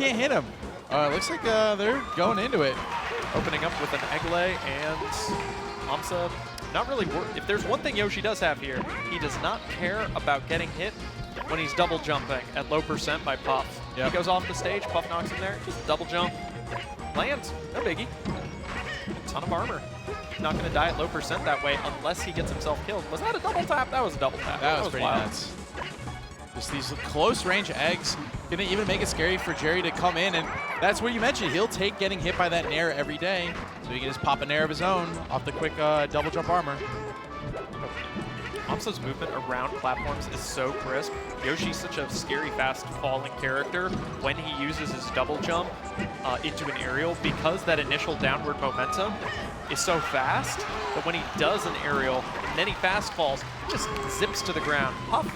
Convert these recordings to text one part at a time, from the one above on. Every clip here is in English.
can't hit him. Looks like they're going into it. Opening up with an egg lay, and aMSa not really if there's one thing Yoshi does have here, he does not care about getting hit when he's double jumping at low percent by Puff. Yep. He goes off the stage, Puff knocks him there, just double jump, lands, no biggie. A ton of armor. Not going to die at low percent that way unless he gets himself killed. Was that a double tap? That was a double tap. That was pretty wild. nuts. Just these close range eggs gonna even make it scary for Jerry to come in, and that's what you mentioned. He'll take getting hit by that nair every day, so he can just pop a nair of his own off the quick double jump armor. aMSa's movement around platforms is so crisp. Yoshi's such a scary, fast falling character when he uses his double jump into an aerial, because that initial downward momentum is so fast that when he does an aerial and then he fast falls, he just zips to the ground. Puff,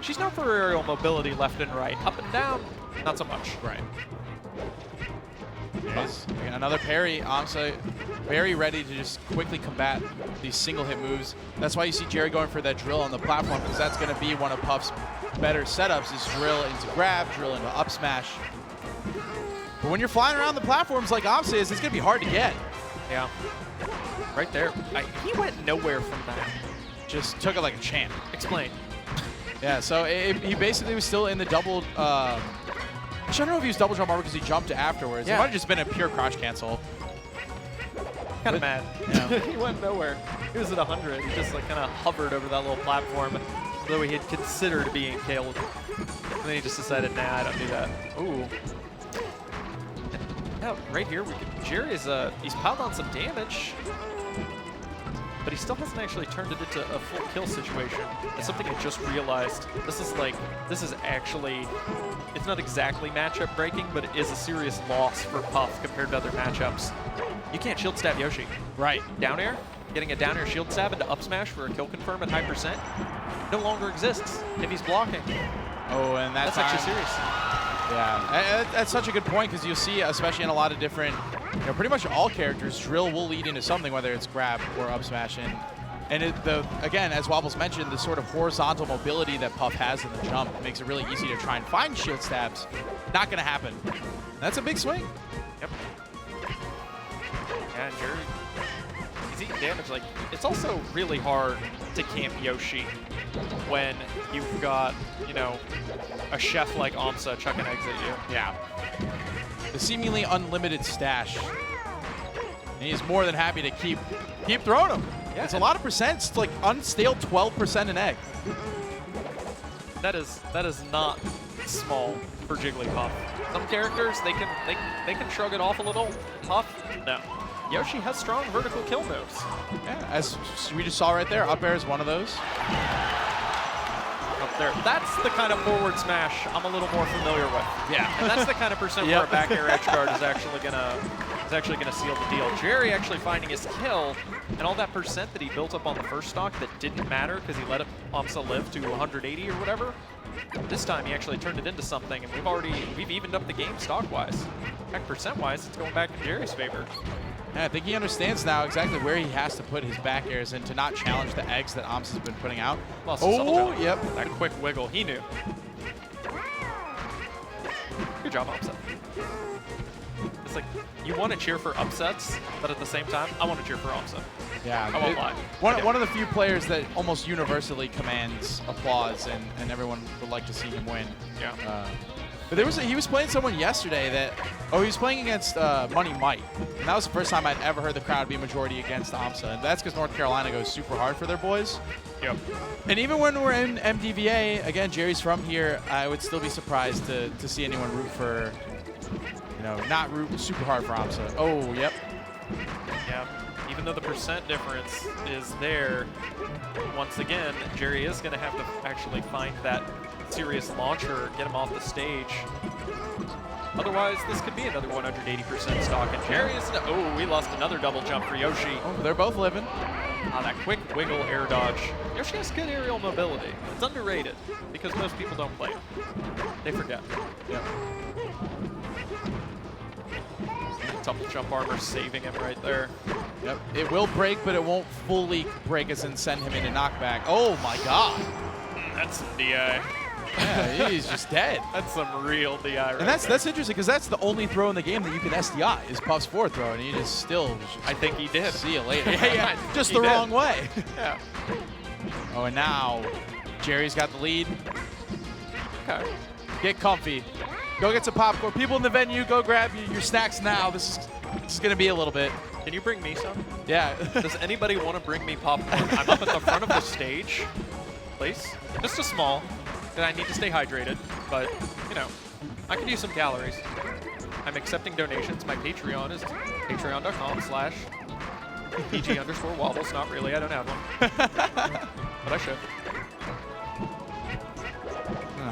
she's known for her aerial mobility left and right. Up and down, not so much. Right. There's another parry. aMSa very ready to just quickly combat these single hit moves. That's why you see Jerry going for that drill on the platform, because that's going to be one of Puff's better setups, is drill into grab, drill into up smash. But when you're flying around the platforms like aMSa is, it's going to be hard to get. Yeah. Right there. He went nowhere from that. Just took it like a champ. Explain. Yeah, so he basically was still in the double. I don't know if he was double jump armor because he jumped afterwards. Yeah. It might have just been a pure crouch cancel. Kind of mad. Yeah. He went nowhere. He was at 100. He just like kind of hovered over that little platform, though he had considered being killed. And then he just decided, nah, I don't do that. Ooh. Yeah, right here, Jerry is he's piled on some damage, but he still hasn't actually turned it into a full kill situation. It's something I just realized. This is actually, it's not exactly matchup breaking, but it is a serious loss for Puff compared to other matchups. You can't shield stab Yoshi. Right. Down air, getting a down air shield stab into up smash for a kill confirm at high percent no longer exists if he's blocking. Oh, and that's actually serious. Yeah, that's such a good point, because you'll see, especially in a lot of different, pretty much all characters, drill will lead into something, whether it's grab or up smash. And again, as Wobbles mentioned, the sort of horizontal mobility that Puff has in the jump makes it really easy to try and find shield stabs. Not going to happen. That's a big swing. Yep. Yeah, Jerry, he's eating damage. Like, it's also really hard to camp Yoshi when you've got, a chef like aMSa chucking eggs at you. Yeah. The seemingly unlimited stash. And he's more than happy to keep throwing them. Yeah, it's a lot of percent. It's like unstale 12% an egg. That is not small for Jigglypuff. Some characters, they can shrug it off a little. Puff, no. Yoshi has strong vertical kill moves. Yeah, as we just saw right there, up air is one of those. Up there. That's the kind of forward smash I'm a little more familiar with. Yeah. And that's the kind of percent where a back air edge guard is actually gonna seal the deal. Jerry actually finding his kill, and all that percent that he built up on the first stock that didn't matter because he let aMSa live to 180 or whatever. This time he actually turned it into something, and we've evened up the game stock-wise. Heck, percent-wise, it's going back in Jerry's favor. Yeah, I think he understands now exactly where he has to put his back airs and to not challenge the eggs that aMSa's been putting out. Oh, yep. That quick wiggle, he knew. Good job, aMSa. It's like, you want to cheer for upsets, but at the same time, I want to cheer for aMSa. Yeah, I won't lie. One of the few players that almost universally commands applause, and everyone would like to see him win. Yeah. But he was playing someone yesterday that, he was playing against Money Mike. And that was the first time I'd ever heard the crowd be majority against aMSa. And that's because North Carolina goes super hard for their boys. Yep. And even when we're in MDVA, again, Jerry's from here, I would still be surprised to see anyone root for, not root super hard for aMSa. Oh, yep. Yeah. Even though the percent difference is there, once again, Jerry is going to have to actually find that serious launcher, get him off the stage. Otherwise, this could be another 180% stock. And Jerry is, we lost another double jump for Yoshi. Oh, they're both living. That quick wiggle air dodge. Yoshi has good aerial mobility. It's underrated because most people don't play it. They forget. Yep. Double jump armor saving him right there. Yep. It will break, but it won't fully break us and send him into knockback. Oh my god. That's DI. Yeah, he's just dead. That's some real DI right And that's there. interesting because that's the only throw in the game that you can SDI is Puff's forward throw, and he just still. I think he did. See you later. Yeah, just He the did. wrong way. Yeah. Oh, and now Jerry's got the lead. Okay. Get comfy. Go get some popcorn. People in the venue, go grab your snacks now. This is going to be a little bit. Can you bring me some? Yeah. Does anybody want to bring me popcorn? I'm up at the front of the stage, please. Just a small, that I need to stay hydrated, but, you know, I could use some calories. I'm accepting donations. My Patreon is patreon.com/PG_Wobbles. Not really, I don't have one. But I should.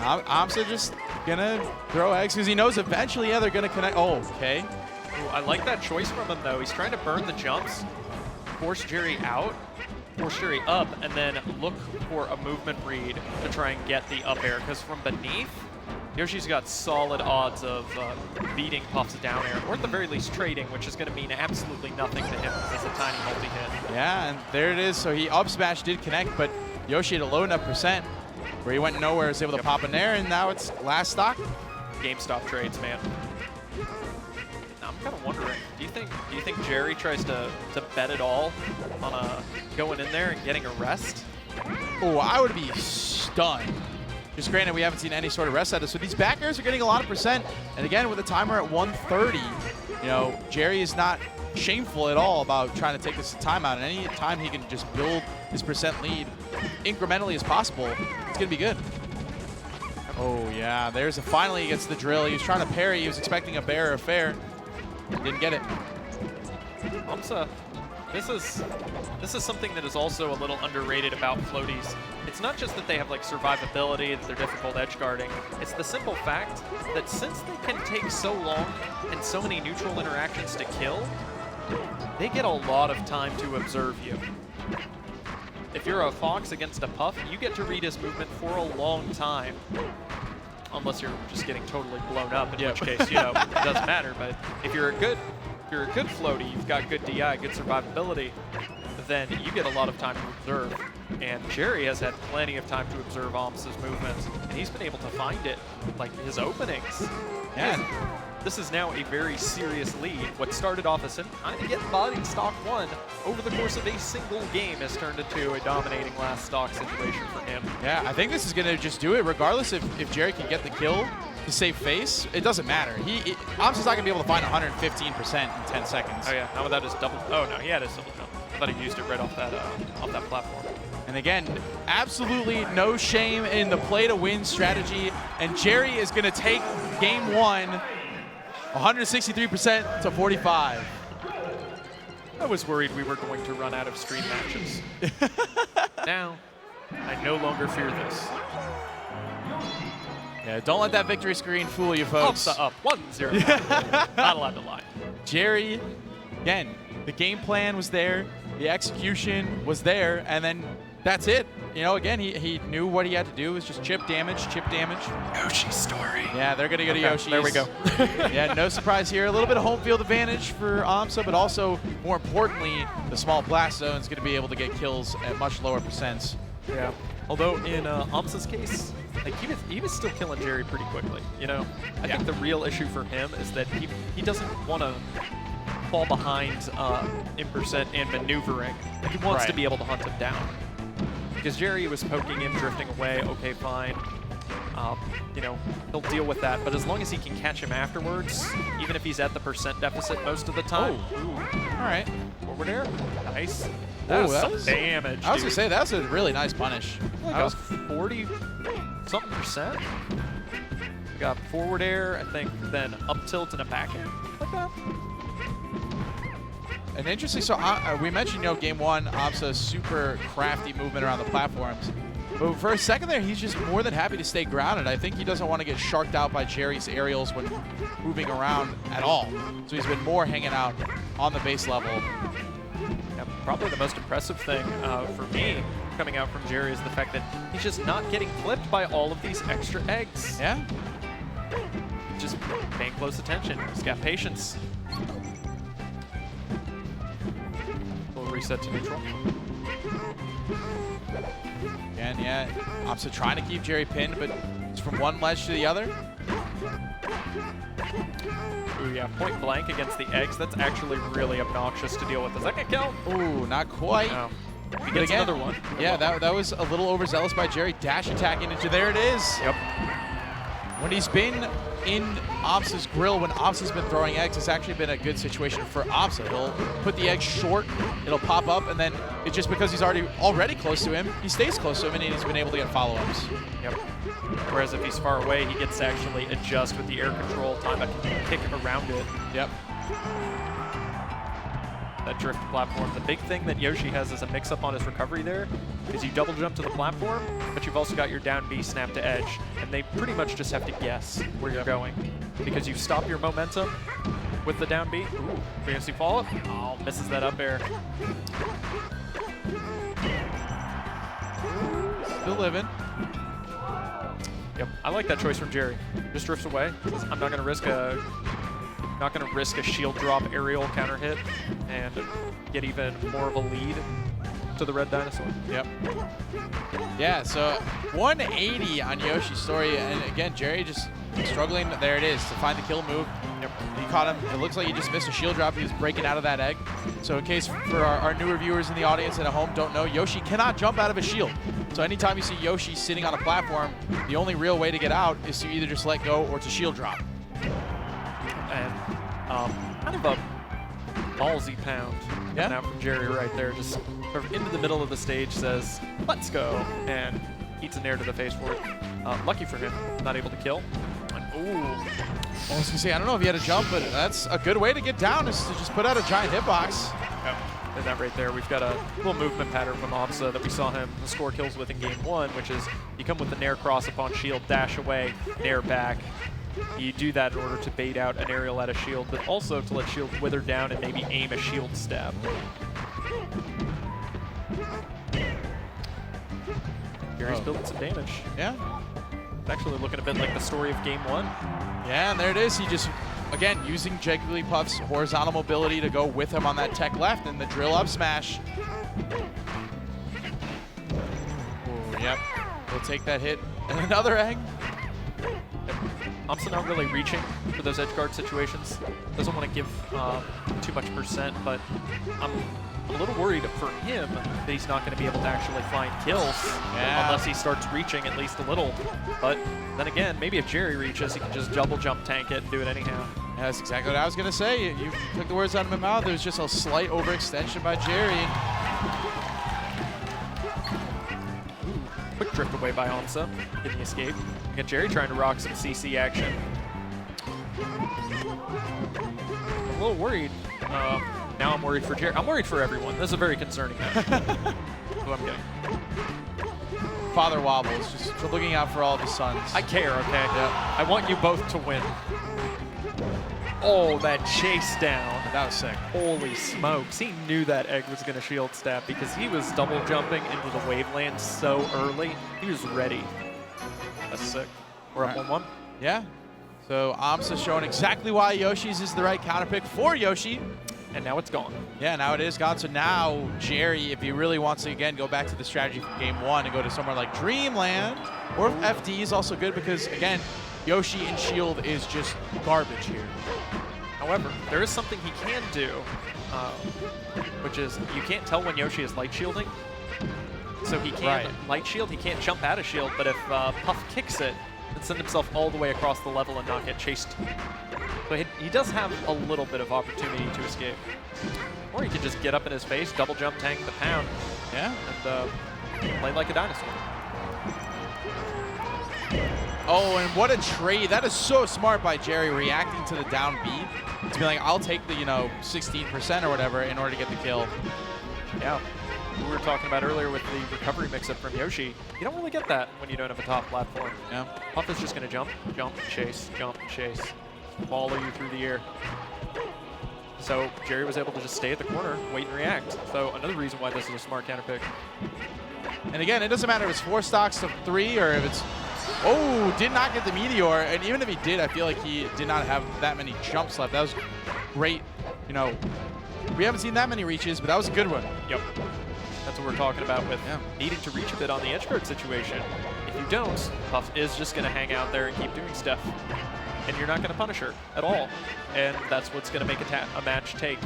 aMSa just going to throw eggs because he knows eventually, yeah, they're going to connect. Oh, okay. Ooh, I like that choice from him, though. He's trying to burn the jumps, force Jerry out, force Jerry up, and then look for a movement read to try and get the up air. Because from beneath, Yoshi's got solid odds of beating Puff's down air, or at the very least trading, which is going to mean absolutely nothing to him as a tiny multi-hit. Yeah, and there it is. So he up smash did connect, but Yoshi had a low enough percent where he went nowhere, was able to pop in there, and now it's last stock. GameStop trades, man. Now, I'm kind of wondering, do you think Jerry tries to bet it all on going in there and getting a rest? Oh, I would be stunned. Just granted, we haven't seen any sort of rest out of this. So these back airs are getting a lot of percent. And again, with a timer at 130, you know, Jerry is not shameful at all about trying to take this timeout. And any time he can just build his percent lead incrementally as possible, it's going to be good. Oh, yeah. There's finally he gets the drill. He was trying to parry. He was expecting a bear or fair. Didn't get it. aMSa, this is something that is also a little underrated about floaties. It's not just that they have like survivability, that they're difficult edge guarding. It's the simple fact that since they can take so long and so many neutral interactions to kill, they get a lot of time to observe you. If you're a Fox against a Puff, you get to read his movement for a long time. Unless you're just getting totally blown up, in which case, you know, it doesn't matter. But if you're a good floaty, you've got good DI, good survivability, then you get a lot of time to observe. And Jerry has had plenty of time to observe aMSa's movements, and he's been able to find it, like his openings. Yeah. This is now a very serious lead. What started off as him kind of getting bodied stock one over the course of a single game has turned into a dominating last stock situation for him. Yeah, I think this is going to just do it, regardless if Jerry can get the kill to save face. It doesn't matter. aMSa's not going to be able to find 115% in 10 seconds. Oh yeah, not without his double. Oh no, he had his double jump. I thought he used it right off that platform. And again, absolutely no shame in the play to win strategy. And Jerry is going to take game one, 163% to 45. I was worried we were going to run out of stream matches. Now, I no longer fear this. Yeah, don't let that victory screen fool you, folks. aMSa up 1-0. Not allowed to lie. Jerry, again, the game plan was there, the execution was there, and then that's it. You know, again, he knew what he had to do was just chip damage. Yoshi story. Yeah, they're going to go to Yoshi's. There we go. Yeah, no surprise here. A little bit of home field advantage for aMSa, but also, more importantly, the small blast zone is going to be able to get kills at much lower percents. Yeah. Although in aMSa's case, like he was still killing Jerry pretty quickly. You know, I think the real issue for him is that he doesn't want to fall behind in percent and maneuvering. He wants to be able to hunt him down. Because Jerry was poking him, drifting away. Okay, fine. You know, he'll deal with that. But as long as he can catch him afterwards, even if he's at the percent deficit most of the time. Ooh. All right. Forward air. Nice. That was some damage, I was going to say, that was a really nice punish. That was 40-something%. We got forward air, I think, then up tilt and a back air. Like that. And interesting, so we mentioned, you know, game one, aMSa's super crafty movement around the platforms. But for a second there, he's just more than happy to stay grounded. I think he doesn't want to get sharked out by Jerry's aerials when moving around at all. So he's been more hanging out on the base level. Yeah, probably the most impressive thing for me coming out from Jerry is the fact that he's just not getting clipped by all of these extra eggs. Yeah. Just paying close attention. He's got patience. We'll reset to neutral. And yeah, aMSa trying to keep Jerry pinned, but from one ledge to the other. Ooh, yeah, point blank against the eggs. That's actually really obnoxious to deal with. The second kill. Ooh, not quite. No. He But gets again, another one. Yeah, that was a little overzealous by Jerry. Dash attacking into there it is. Yep. When he's been in aMSa's grill, when aMSa's been throwing eggs, it's actually been a good situation for aMSa. He'll put the egg short, it'll pop up, and then it's just because he's already close to him, he stays close to him, and he's been able to get follow-ups. Yep. Whereas if he's far away, he gets to actually adjust with the air control time to kick around it. Yep. That drift platform. The big thing that Yoshi has as a mix-up on his recovery there is you double jump to the platform, but you've also got your down B snap to edge, and they pretty much just have to guess where you're going because you stop your momentum with the down B. Ooh, fancy follow-up. Oh, misses that up air. Still living. Yep, I like that choice from Jerry. Just drifts away. I'm not going to risk a shield drop aerial counter hit and get even more of a lead to the red dinosaur. Yep. Yeah, so 180 on Yoshi's story, and again, Jerry just struggling. There it is, to find the kill move. Yep. He caught him. It looks like he just missed a shield drop. He was breaking out of that egg. So in case for our newer viewers in the audience and at home don't know, Yoshi cannot jump out of a shield. So anytime you see Yoshi sitting on a platform, the only real way to get out is to either just let go or to shield drop. And kind of a ballsy pound coming out from Jerry right there. Just sort of into the middle of the stage, says, let's go, and eats an air to the face for it. Lucky for him, not able to kill. Ooh. I was gonna say, I don't know if he had a jump, but that's a good way to get down, is to just put out a giant hitbox. Yep. And that right there, we've got a little movement pattern from aMSa that we saw him score kills with in game 1, which is you come with the nair cross upon shield, dash away, nair back. You do that in order to bait out an aerial at a shield, but also to let shield wither down and maybe aim a shield stab. Gary's building some damage. Yeah. It's actually looking a bit like the story of game 1. Yeah, and there it is. He just, again, using Jigglypuff's horizontal mobility to go with him on that tech left and the drill up smash. Ooh, yep. We'll take that hit. And another egg. aMSa not really reaching for those edge guard situations. Doesn't want to give too much percent, but I'm a little worried for him that he's not going to be able to actually find kills unless he starts reaching at least a little. But then again, maybe if Jerry reaches, he can just double jump tank it and do it anyhow. Yeah, that's exactly what I was going to say. You took the words out of my mouth. There was just a slight overextension by Jerry. Quick drift away by aMSa, getting the escape. We got Jerry trying to rock some CC action. I'm a little worried. Now I'm worried for Jerry. I'm worried for everyone. This is a very concerning match. Who I'm getting. Father Wobbles, just looking out for all of his sons. I care, okay? Yeah. I want you both to win. Oh, that chase down. That was sick. Holy smokes. He knew that egg was going to shield stab because he was double jumping into the wave lane so early. He was ready. That's sick. We're up 1-1. Yeah. So aMSa showing exactly why Yoshi's is the right counter pick for Yoshi. And now it's gone. Yeah, now it is gone. So now Jerry, if he really wants to, again, go back to the strategy from game 1 and go to somewhere like Dreamland, or FD is also good because, again, Yoshi and shield is just garbage here. However, there is something he can do, which is you can't tell when Yoshi is light shielding. So he can light shield, he can't jump out of shield, but if Puff kicks it, then send himself all the way across the level and not get chased. But he does have a little bit of opportunity to escape. Or he could just get up in his face, double jump, tank the pound, and play like a dinosaur. Oh, and what a trade. That is so smart by Jerry, reacting to the down B. To be like, I'll take the, 16% or whatever in order to get the kill. Yeah. We were talking about earlier with the recovery mix-up from Yoshi. You don't really get that when you don't have a top platform. Yeah. Puff is just going to jump, chase, follow you through the air. So Jerry was able to just stay at the corner, wait and react. So another reason why this is a smart counter pick. And again, it doesn't matter if it's 4 stocks to 3 or if it's... Oh, did not get the Meteor. And even if he did, I feel like he did not have that many jumps left. That was great. We haven't seen that many reaches, but that was a good one. Yep. That's what we're talking about with needing to reach a bit on the edge guard situation. If if you don't, Puff is just going to hang out there and keep doing stuff. And you're not going to punish her at all. And that's what's going to make a match take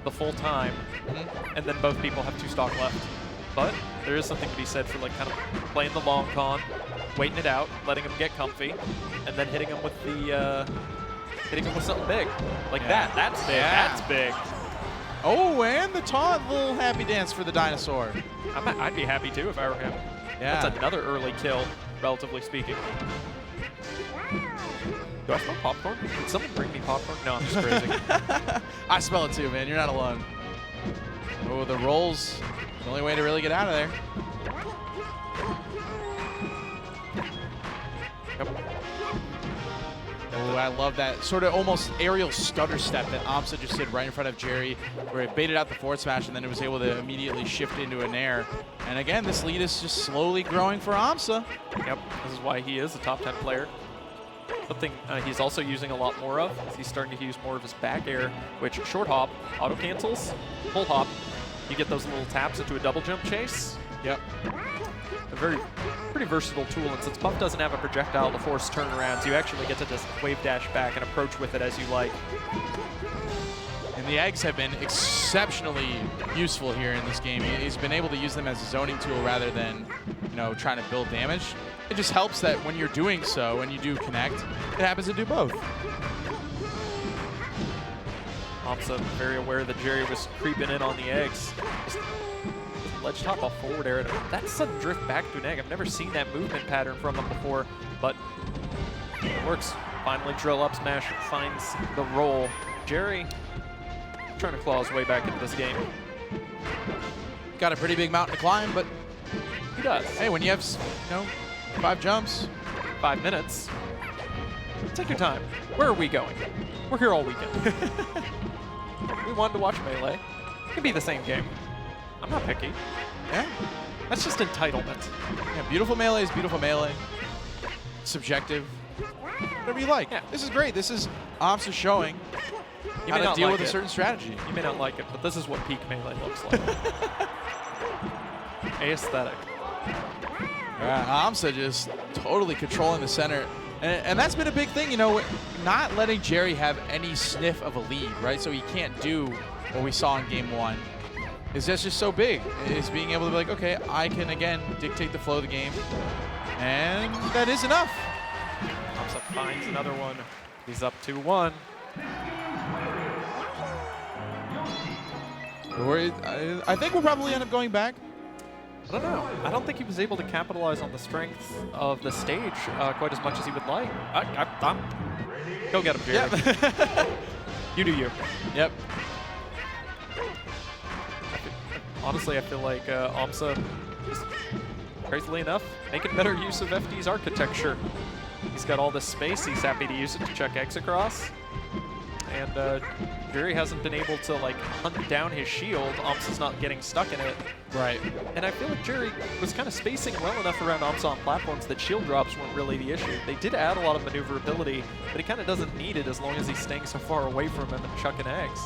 the full time. And then both people have 2 stock left. But there is something to be said for like kind of playing the long con, waiting it out, letting him get comfy, and then hitting him with the hitting him with something big. Like that. That's big. Yeah. That's big. Oh, and the taunt, little happy dance for the dinosaur. I'd be happy too if I were him. Yeah. That's another early kill, relatively speaking. Do I smell popcorn? Did someone bring me popcorn? No, I'm just crazy. I smell it too, man. You're not alone. Oh, the rolls. The only way to really get out of there. Yep. Oh, I love that sort of almost aerial stutter step that aMSa just did right in front of Jerry, where it baited out the forward smash and then it was able to immediately shift into an air. And again, this lead is just slowly growing for aMSa. Yep, this is why he is a top 10 player. Something he's also using a lot more of is he's starting to use more of his back air, which short hop, auto cancels, full hop. You get those little taps into a double jump chase. Yep. A pretty versatile tool, and since Puff doesn't have a projectile to force turnarounds, you actually get to just wave dash back and approach with it as you like. And the eggs have been exceptionally useful here in this game. He's been able to use them as a zoning tool rather than, you know, trying to build damage. It just helps that when you're doing so, when you do connect, it happens to do both. aMSa very aware that Jerry was creeping in on the eggs. Just ledge top off forward air. That sudden drift back to an egg. I've never seen that movement pattern from him before, but it works. Finally, drill up smash finds the roll. Jerry trying to claw his way back into this game. Got a pretty big mountain to climb, but He does. hey, when you have, 5 jumps. 5 minutes. Take your time. Where are we going? We're here all weekend. We wanted to watch Melee. It could be the same game. I'm not picky. Yeah. That's just entitlement. Yeah, beautiful melee is beautiful melee. Subjective. Whatever you like. Yeah. This is great. This is aMSa showing You how may to not deal like with a it. certain strategy. You may not like it, but this is what peak Melee looks like. Aesthetic. Yeah, aMSa just totally controlling the center. And that's been a big thing, not letting Jerry have any sniff of a lead, right? So he can't do what we saw in game 1. That's just so big. Is being able to be like, okay, I can, again, dictate the flow of the game. And that is enough. aMSa finds another one. He's up 2-1. I think we'll probably end up going back. I don't know. I don't think he was able to capitalize on the strength of the stage quite as much as he would like. Go get him, Jerry. Yep. You do you. Yep. Honestly, I feel like aMSa is, crazily enough, making better use of FD's architecture. He's got all this space. He's happy to use it to check X across. And Jerry hasn't been able to hunt down his shield. aMSa's not getting stuck in it. Right. And I feel like Jerry was kind of spacing well enough around aMSa on platforms that shield drops weren't really the issue. They did add a lot of maneuverability, but he kind of doesn't need it as long as he's staying so far away from him and chucking eggs.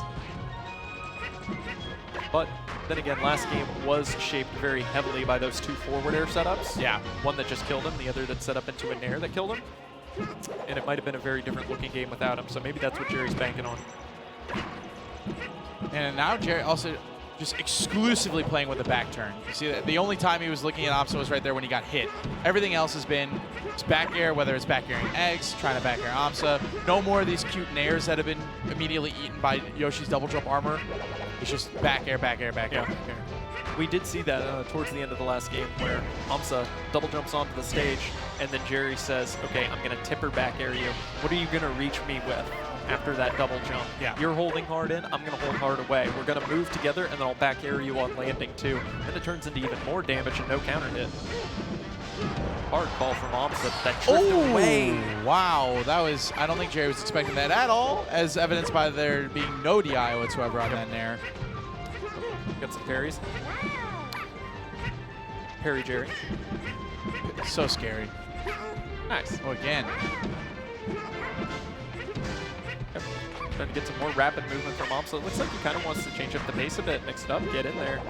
But then again, last game was shaped very heavily by those 2 forward air setups. Yeah. One that just killed him, the other that set up into an air that killed him. And it might have been a very different looking game without him, so maybe that's what Jerry's banking on. And now Jerry also just exclusively playing with the back turn. You see that the only time he was looking at aMSa was right there when he got hit. Everything else has been just back air, whether it's back airing eggs, trying to back air aMSa. No more of these cute nairs that have been immediately eaten by Yoshi's double jump armor. It's just back air, back air, back air, back air. We did see that towards the end of the last game where aMSa double jumps onto the stage and then Jerry says, okay, I'm going to tipper back air you. What are you going to reach me with after that double jump? Yeah. You're holding hard in, I'm going to hold hard away. We're going to move together and then I'll back air you on landing too. And it turns into even more damage and no counter hit. Hard call from aMSa. That drifted away. Wow. That was, I don't think Jerry was expecting that at all, as evidenced by there being no DI whatsoever on that nair. Got some parries. Parry Jerry. So scary. Nice. Oh, again. Trying to get some more rapid movement from aMSa. Looks like he kind of wants to change up the pace a bit, mix it up, get in there.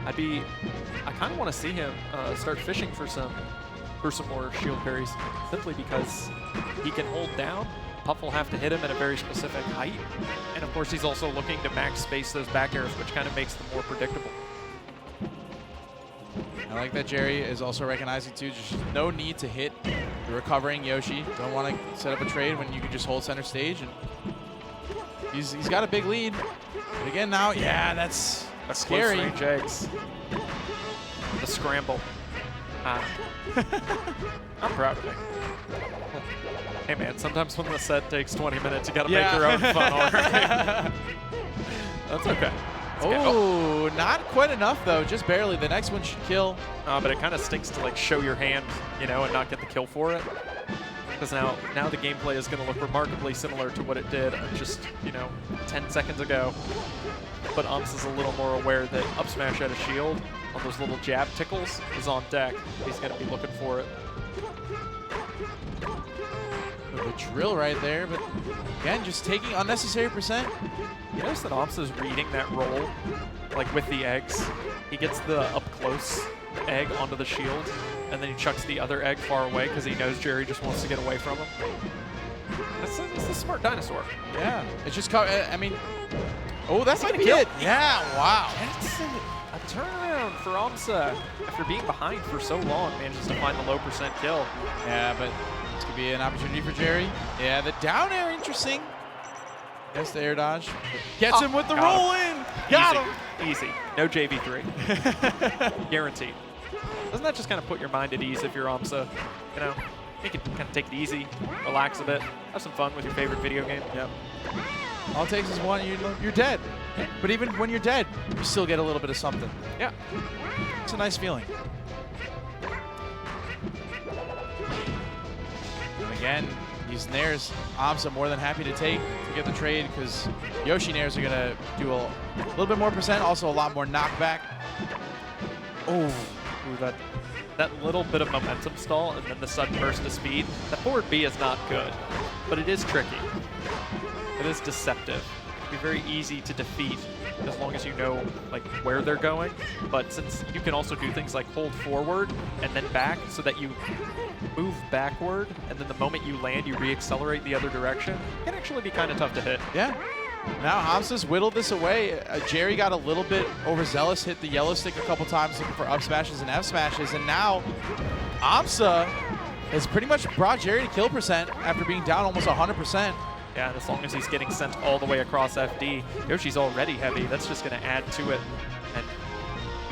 I kind of want to see him start fishing for some for some more shield parries, simply because he can hold down. Puff will have to hit him at a very specific height. And of course, he's also looking to max space those back airs, which kind of makes them more predictable. I like that Jerry is also recognizing too, just no need to hit the recovering Yoshi. Don't want to set up a trade when you can just hold center stage. And he's got a big lead. But again now, yeah, that's scary. Close range eggs. The scramble. I'm proud of it. Hey man, sometimes when the set takes 20 minutes, you gotta make your own fun, all right? That's okay. Oh, not quite enough though, just barely. The next one should kill. But it kind of stinks to like show your hand, you know, and not get the kill for it. Because now the gameplay is going to look remarkably similar to what it did just, 10 seconds ago. But aMSa's a little more aware that up smash at a shield on those little jab tickles is on deck. He's going to be looking for it. The drill right there, but again, just taking unnecessary percent. You notice that aMSa's reading that roll, like with the eggs. He gets the up close egg onto the shield, and then he chucks the other egg far away because he knows Jerry just wants to get away from him. That's a smart dinosaur. Yeah, it's just, I mean, oh, that's like a kid. Yeah, wow. That's a turnaround for aMSa. After being behind for so long, manages to find the low percent kill. Yeah, but this could be an opportunity for Jerry. Yeah, the down air, interesting. Yes, the air dodge. Gets him with the roll in. Got him. Easy. No JV3. Guaranteed. Doesn't that just kind of put your mind at ease if you're aMSa? You can kind of take it easy, relax a bit, have some fun with your favorite video game. Yep. All it takes is one, you're dead. But even when you're dead, you still get a little bit of something. Yeah. It's a nice feeling. And again, these nairs, aMSa more than happy to take to get the trade because Yoshi nairs are going to do a little bit more percent, also a lot more knockback. Oh, that little bit of momentum stall and then the sudden burst of speed. That forward B is not good, but it is tricky. It is deceptive. It can be very easy to defeat as long as you know where they're going. But since you can also do things like hold forward and then back so that you move backward, and then the moment you land, you re-accelerate the other direction, it can actually be kind of tough to hit. Yeah. Now aMSa's whittled this away. Jerry got a little bit overzealous, hit the yellow stick a couple times looking for up smashes and F smashes, and now aMSa has pretty much brought Jerry to kill percent after being down almost 100%. Yeah, and as long as he's getting sent all the way across FD, Yoshi's already heavy. That's just going to add to it. And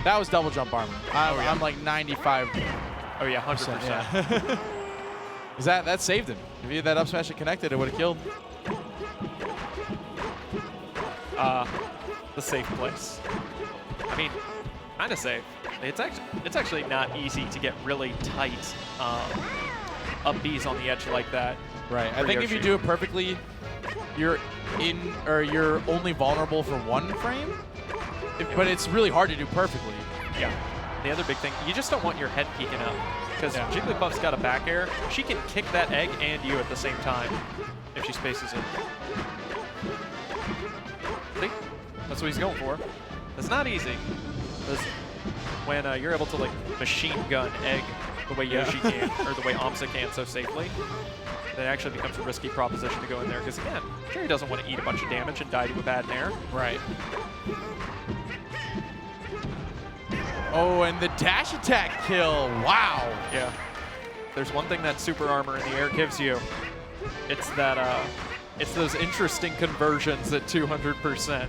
that was double jump armor. I'm like 95. Oh yeah, 100%. Yeah. that saved him. If he had that up smash and connected, it would have killed. The safe place. I mean, kind of safe. It's actually not easy to get really tight up Bs on the edge like that. Right. I think Yoshi, if you do it perfectly, you're only vulnerable for one frame. But it's really hard to do perfectly. Yeah. The other big thing, you just don't want your head peeking up. Because Jigglypuff's got a back air. She can kick that egg and you at the same time if she spaces it. See? That's what he's going for. It's not easy. When you're able to machine gun egg the way Yoshi can, or the way aMSa can so safely, it actually becomes a risky proposition to go in there. Because again, Jerry doesn't want to eat a bunch of damage and die to a bad nair. Right. Oh, and the dash attack kill. Wow. Yeah. There's one thing that super armor in the air gives you. It's that it's those interesting conversions at 200%.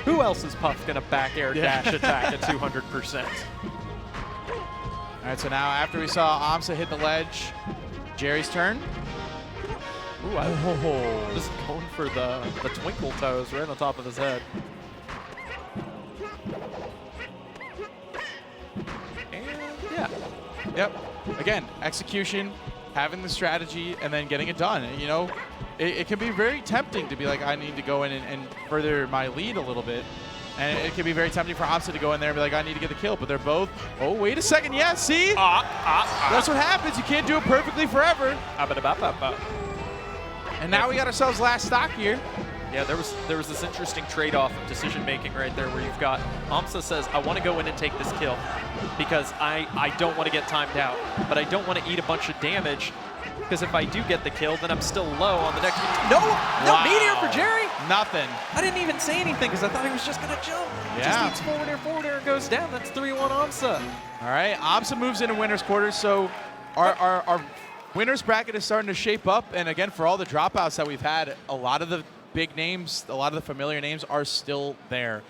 Who else is Puff gonna back air dash attack at 200%? All right, so now after we saw aMSa hit the ledge, Jerry's turn. Ooh, just going for the twinkle toes right on top of his head. Yeah. Yep. Again, execution, having the strategy, and then getting it done. It can be very tempting to be like, I need to go in and further my lead a little bit. And it can be very tempting for aMSa to go in there and be like, I need to get the kill. But they're both, oh, wait a second. Yeah, see? That's what happens. You can't do it perfectly forever. And now we got ourselves last stock here. Yeah, there was this interesting trade-off of decision-making right there where you've got aMSa says, I want to go in and take this kill because I don't want to get timed out, but I don't want to eat a bunch of damage because if I do get the kill, then I'm still low on the next. No meteor for Jerry. Nothing. I didn't even say anything because I thought he was just going to jump. Yeah. Just eats forward air, and goes down. That's 3-1 aMSa. All right, aMSa moves into winner's quarters, so our winner's bracket is starting to shape up, and again, for all the dropouts that we've had, a lot of the big names, a lot of the familiar names are still there.